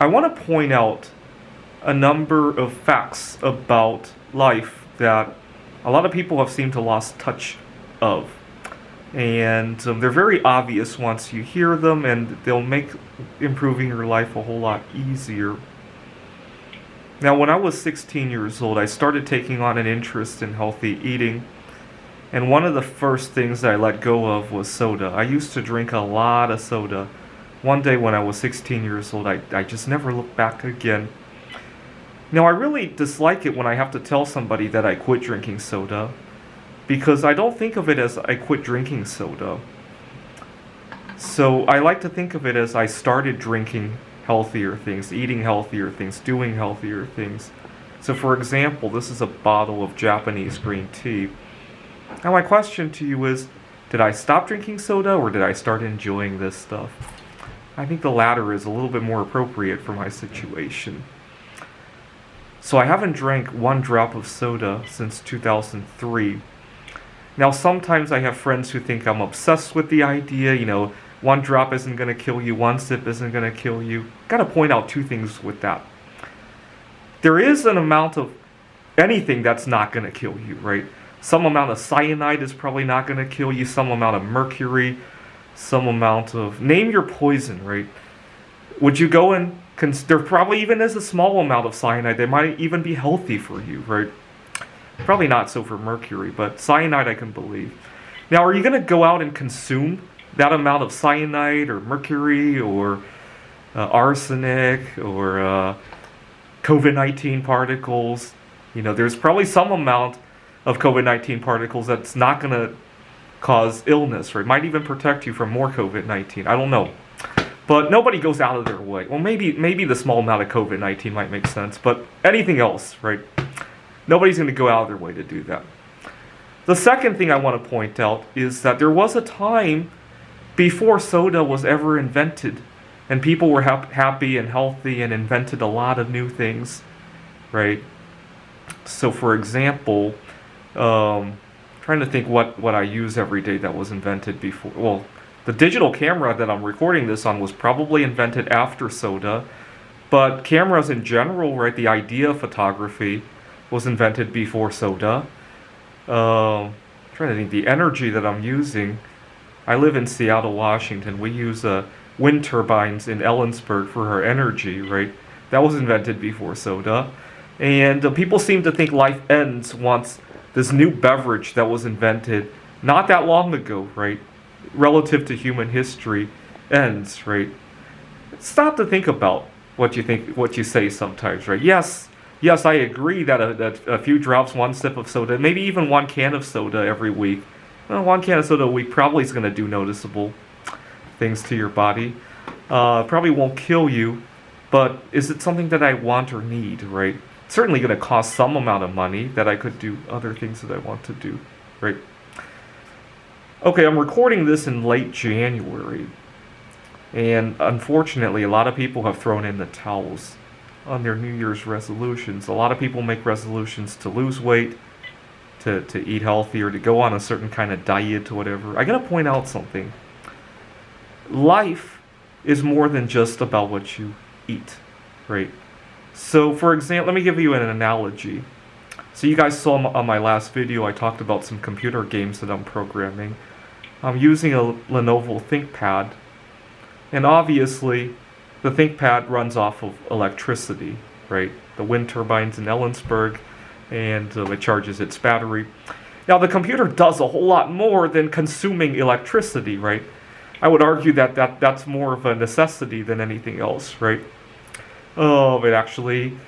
I want to point out a number of facts about life that a lot of people have seemed to lost touch of. And they're very obvious once you hear them, and they'll make improving your life a whole lot easier. Now, when I was 16 years old, I started taking on an interest in healthy eating. And one of the first things that I let go of was soda. I used to drink a lot of soda. One day when I was 16 years old, I just never looked back again. Now, I really dislike it when I have to tell somebody that I quit drinking soda, because I don't think of it as I quit drinking soda. So I like to think of it as I started drinking healthier things, eating healthier things, doing healthier things. So for example, this is a bottle of Japanese green tea. Now my question to you is, did I stop drinking soda or did I start enjoying this stuff? I think the latter is a little bit more appropriate for my situation. So I haven't drank one drop of soda since 2003. Now sometimes I have friends who think I'm obsessed with the idea, one drop isn't going to kill you, one sip isn't going to kill you. Got to point out two things with that. There is an amount of anything that's not going to kill you, right? Some amount of cyanide is probably not going to kill you, some amount of mercury, some amount of, name your poison, right? Would you go and, there probably even is a small amount of cyanide that might even be healthy for you, right? Probably not so for mercury, but cyanide I can believe. Now, are you going to go out and consume that amount of cyanide or mercury or arsenic or COVID-19 particles? There's probably some amount of COVID-19 particles that's not going to cause illness, or it might even protect you from more COVID-19. I don't know. But nobody goes out of their way. Well, maybe the small amount of COVID-19 might make sense, but anything else, right? Nobody's going to go out of their way to do that. The second thing I want to point out is that there was a time before soda was ever invented, and people were happy and healthy and invented a lot of new things, right? So, for example, trying to think what I use every day that was invented before. Well, the digital camera that I'm recording this on was probably invented after soda, but cameras in general, right, the idea of photography was invented before soda. Trying to think, the energy that I'm using, I live in Seattle, Washington. We use wind turbines in Ellensburg for our energy, right? That was invented before soda. And people seem to think life ends once this new beverage that was invented not that long ago, right, relative to human history, ends, right? Stop to think about what you say sometimes, right? Yes, I agree that a few drops, one sip of soda, maybe even one can of soda every week. Well, one can of soda a week probably is going to do noticeable things to your body. Probably won't kill you, but is it something that I want or need, right? It's certainly going to cost some amount of money that I could do other things that I want to do, right? Okay, I'm recording this in late January, and unfortunately, a lot of people have thrown in the towels on their New Year's resolutions. A lot of people make resolutions to lose weight, to eat healthier, to go on a certain kind of diet or whatever. I gotta point out something. Life is more than just about what you eat, right? So, for example, let me give you an analogy. So you guys saw on my last video, I talked about some computer games that I'm programming. I'm using a Lenovo ThinkPad, and obviously, the ThinkPad runs off of electricity, right? The wind turbines in Ellensburg, and it charges its battery. Now, the computer does a whole lot more than consuming electricity, right? I would argue that's more of a necessity than anything else, right? It actually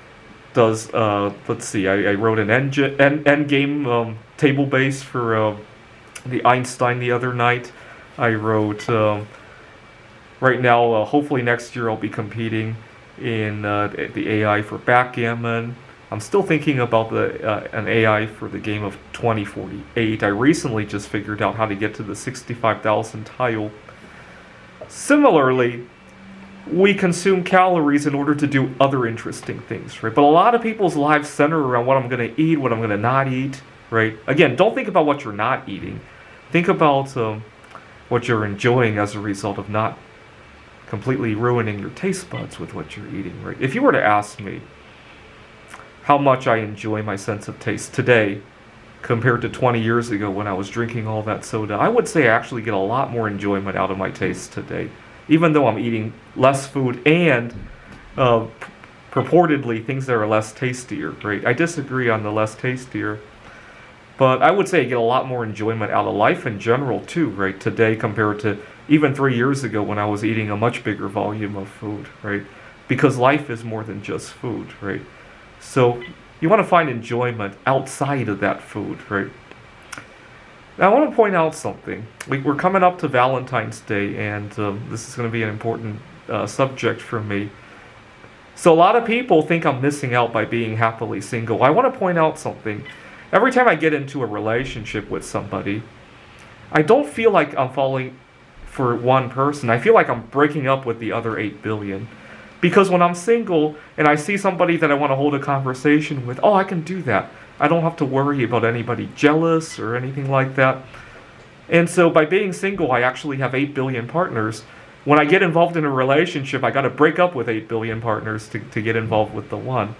does, let's see, I wrote an endgame table base for the Einstein the other night. I wrote, right now, hopefully next year I'll be competing in the AI for backgammon. I'm still thinking about an AI for the game of 2048. I recently just figured out how to get to the 65,000 tile. Similarly, we consume calories in order to do other interesting things, right? But a lot of people's lives center around what I'm going to eat, what I'm going to not eat, right? Again, don't think about what you're not eating. Think about what you're enjoying as a result of not completely ruining your taste buds with what you're eating, right? If you were to ask me how much I enjoy my sense of taste today compared to 20 years ago when I was drinking all that soda, I would say I actually get a lot more enjoyment out of my taste today, even though I'm eating less food and uh, purportedly things that are less tastier, right? I disagree on the less tastier, but I would say I get a lot more enjoyment out of life in general too, right? Today compared to even 3 years ago when I was eating a much bigger volume of food, right? Because life is more than just food, right? So you want to find enjoyment outside of that food, right? Now I want to point out something. We're coming up to Valentine's Day, and this is going to be an important subject for me. So a lot of people think I'm missing out by being happily single. I want to point out something. Every time I get into a relationship with somebody, I don't feel like I'm falling for one person. I feel like I'm breaking up with the other 8 billion. Because when I'm single and I see somebody that I want to hold a conversation with, I can do that. I don't have to worry about anybody jealous or anything like that. And so by being single, I actually have 8 billion partners. When I get involved in a relationship, I got to break up with 8 billion partners to get involved with the one.